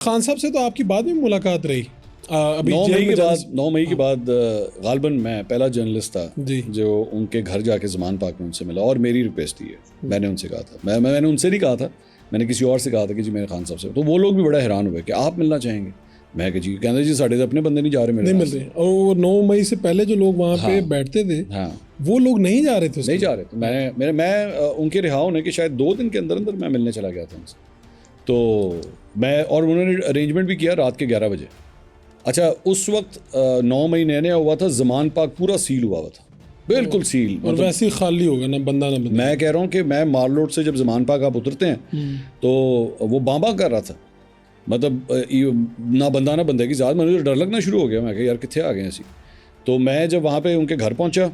खान साहब से तो आपकी बाद में मुलाकात रही अभी 9 मई के बाद गालबन मैं पहला जर्नलिस्ट था जी। जो उनके घर जाके ज़मान पाक में उनसे मिला और मेरी रिक्वेस्ट थी है मैंने उनसे कहा था मैंने उनसे नहीं कहा था, मैंने किसी और से कहा था कि जी मेरे खान साहब से, तो वो लोग भी बड़ा हैरान हुए कि आप मिलना चाहेंगे। मैं कि जी कहते जी साढ़े अपने बंदे नहीं जा रहे मेरे नहीं मिल रहे, और 9 मई से पहले जो लोग वहाँ पे बैठते थे वो लोग नहीं जा रहे थे, नहीं जा रहे थे। मैं उनके रिहा होने के शायद 2 दिन के अंदर अंदर मैं मिलने चला गया था उनसे, तो मैं और उन्होंने अरेंजमेंट भी किया रात के 11 बजे। अच्छा उस वक्त 9 मई नया हुआ था, ज़मान पाक पूरा सील हुआ था, बिल्कुल सील, और मतलब वैसे ही खाली होगा ना बंदा ना बंदा। मैं कह रहा हूँ कि मैं माल रोड से जब ज़मान पाक आप उतरते हैं तो वो बांबा कर रहा था, मतलब ना बंदा ना बंदे की ज़्यादा, मुझे डर लगना शुरू हो गया। मैं कहा यार कितने आ गए ऐसी। तो मैं जब वहाँ पे उनके घर पहुँचा,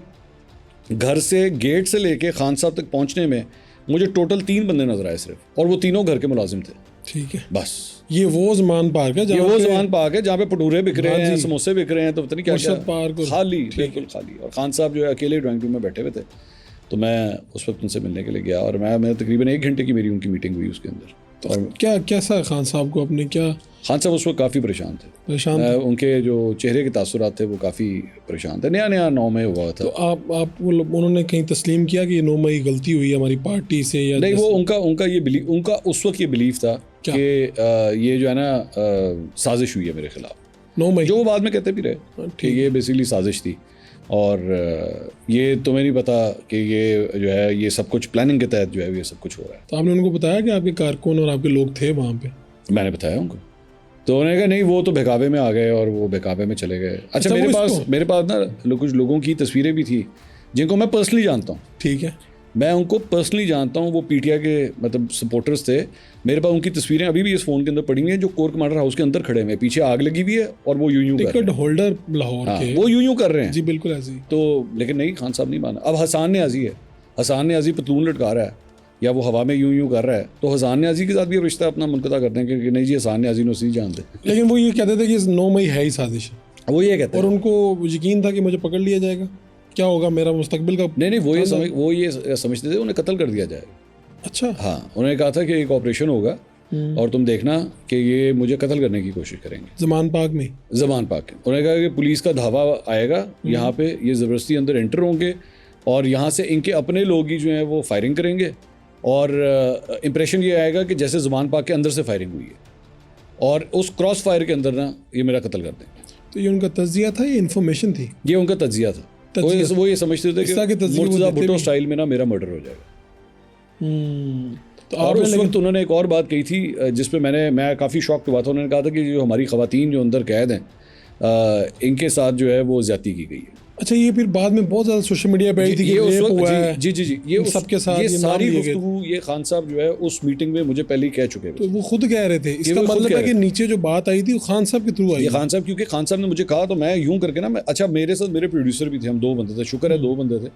घर से गेट से लेके खान साहब तक पहुँचने में मुझे टोटल 3 बंदे नजर आए सिर्फ, और वो तीनों घर के मुलाजिम थे। ठीक है, बस ये वो ज़मान पार्क है, ये वो ज़मान पार्क है जहाँ पे भटूरे बिक रहे हैं, समोसे बिक रहे हैं, तो पता नहीं क्या पार्क खाली, बिल्कुल खाली। और खान साहब जो है अकेले ड्राइंग रूम में बैठे हुए थे, तो मैं उस वक्त उनसे मिलने के लिए गया और मैं तकरीबन 1 घंटे की मेरी उनकी मीटिंग हुई उसके अंदर। तो और कैसा खान साहब को अपने क्या? खान साहब उस वक्त काफ़ी परेशान थे, उनके जो चेहरे के तासुरात थे वो काफ़ी परेशान थे। नया 9 मई हुआ था। तो आप उन्होंने कहीं तस्लीम किया कि ये 9 मई गलती हुई हमारी पार्टी से, या नहीं? वो उनका ये बिलीफ, उनका उस वक्त ये बिलीफ था कि ये जो है ना साजिश हुई है मेरे खिलाफ, 9 मई, जो वो बाद में कहते भी रहे कि ये बेसिकली साजिश थी, और ये तुम्हें नहीं पता कि ये जो है ये सब कुछ प्लानिंग के तहत जो है ये सब कुछ हो रहा है। तो आपने उनको बताया कि आपके कारकुन और आपके लोग थे वहाँ पे? मैंने बताया उनको, तो उन्होंने कहा नहीं वो तो बहकावे में आ गए और वो बहकावे में चले गए। अच्छा मेरे पास ना कुछ लोगों की तस्वीरें भी थी जिनको मैं पर्सनली जानता हूँ। ठीक है, मैं उनको पर्सनली जानता हूँ, वो पीटीआई के मतलब सपोर्टर्स थे। मेरे पास उनकी तस्वीरें अभी भी इस फ़ोन के अंदर पड़ी हुई हैं, जो कोर कमांडर हाउस के अंदर खड़े हैं, पीछे आग लगी हुई है और वो यूं टिकट होल्डर लाहौर के, वो यूं कर रहे हैं जी बिल्कुल ऐसे ही। तो लेकिन नहीं, खान साहब नहीं माना। अब हसान न्याजी है, हसान न्याजी पतलून लटका रहा है या वो हवा में यूं कर रहा है, तो हसान न्याजी के साथ भी रिश्ता अपना मुनक़ता करते हैं कि नहीं जी हसान न्याजी ने उसी जानते। लेकिन वो ये कहते थे कि 9 मई है ही साजिश, वो ये कहते हैं, और उनको यकीन था कि मुझे पकड़ लिया जाएगा, क्या होगा मेरा मुस्तकबिल का। नहीं वो ये समझते थे उन्हें कत्ल कर दिया जाएगा। अच्छा हाँ, उन्होंने कहा था कि एक ऑपरेशन होगा और तुम देखना कि ये मुझे कत्ल करने की कोशिश करेंगे। ज़मान पाक में उन्होंने कहा कि पुलिस का धावा आएगा यहाँ पे, ये ज़बरदस्ती अंदर एंटर होंगे और यहाँ से इनके अपने लोग ही जो हैं वो फायरिंग करेंगे, और इम्प्रेशन ये आएगा कि जैसे ज़मान पाक के अंदर से फायरिंग हुई है, और उस क्रॉस फायर के अंदर ना ये मेरा कत्ल कर देंगे। तो ये उनका तज्जिया था, ये इन्फॉर्मेशन थी? ये उनका तज्जिया था। वो ये समझते थे कि मुर्तज़ा भुट्टो स्टाइल में ना मेरा मर्डर हो जाएगा। तो और उस वक्त उन्होंने एक और बात कही थी जिस पे मैं काफ़ी शॉक्ड हुआ था। उन्होंने कहा था कि जो हमारी ख़वातीन जो अंदर कैद हैं इनके साथ जो है वो ज़्यादती की गई है। अच्छा, ये फिर बाद में बहुत ज़्यादा सोशल मीडिया पे आई थी कि ये उस वक्त जी ये सबके साथ ये सारी गुफ्तगू ये खान साहब जो है उस मीटिंग में मुझे पहले ही कह चुके थे। तो वो खुद कह रहे थे, इसका मतलब है कि नीचे जो बात आई थी वो खान साहब के थ्रू आई। खान साहब, क्योंकि खान साहब ने मुझे कहा, तो मैं यूं करके ना अच्छा मेरे साथ मेरे प्रोड्यूसर भी थे, हम 2 बंदे थे, शुक्र है 2 बंदे थे,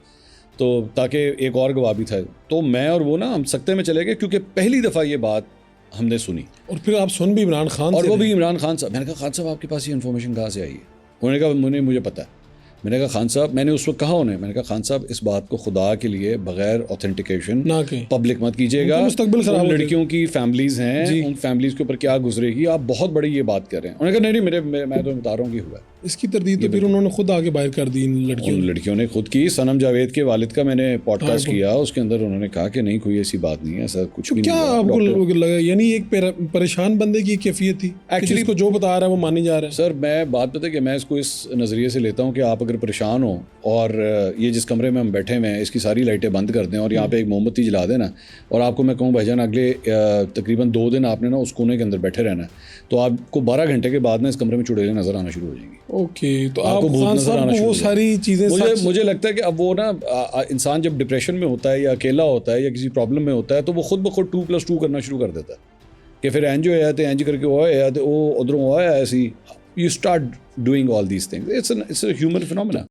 तो ताकि एक और गवाह भी था, तो मैं और वो ना हम सकते में चले गए, क्योंकि पहली दफ़ा ये बात हमने सुनी। और फिर आप सुन भी इमरान खान और वो भी इमरान खान साहब। मैंने कहा खान साहब आपके पास ये इन्फॉर्मेशन कहाँ से आई है? उन्होंने कहा मुझे पता है। मैंने कहा खान साहब, मैंने उस वक्त कहा उन्हें, मैंने कहा खान साहब इस बात को खुदा के लिए बगैर ऑथेंटिकेशन पब्लिक मत कीजिएगा, मुस्तकबिल खराब, लड़कियों की फैमिलीज हैं, उन फैमिलीज के ऊपर क्या गुजरेगी, आप बहुत बड़ी ये बात कर रहे हैं। उन्होंने कहा नहीं मैं तो बता रहा हूँ कि हुआ। इसकी तरदीद तो फिर उन्होंने खुद आगे बाहर कर दी लड़कियों ने खुद की। सनम जावेद के वालिद का मैंने पॉडकास्ट किया, उसके अंदर उन्होंने कहा कि नहीं कोई ऐसी बात नहीं है, ऐसा कुछ भी नहीं। क्या आपको लगा, यानी एक परेशान बंदे की कैफियत थी एक्चुअली, इसको जो बता रहा है वो मानी जा रहा है? सर मैं बात पता है कि मैं इसको इस नज़रिए से लेता हूँ कि आप अगर परेशान हो और ये जिस कमरे में हम बैठे हुए हैं इसकी सारी लाइटें बंद कर दें और यहाँ पे एक मोमबत्ती जला देना, और आपको मैं कहूँ भाईजान अगले तकरीबन 2 दिन आपने ना उस कोने के अंदर बैठे रहना, तो आपको 12 घंटे के बाद ना इस कमरे में चुड़ैलें नजर आना शुरू हो जाएंगी। ओके, तो आपको खान साहब को वो सारी चीज़ें, मुझे लगता है कि अब वो ना इंसान जब डिप्रेशन में होता है या अकेला होता है या किसी प्रॉब्लम में होता है, तो वो खुद ब खुद 2+2 करना शुरू कर देता है कि फिर एंजो है तो एंज करके वो है तो वो उधरों हुआ है ऐसी, you start doing all these things, it's a human phenomena.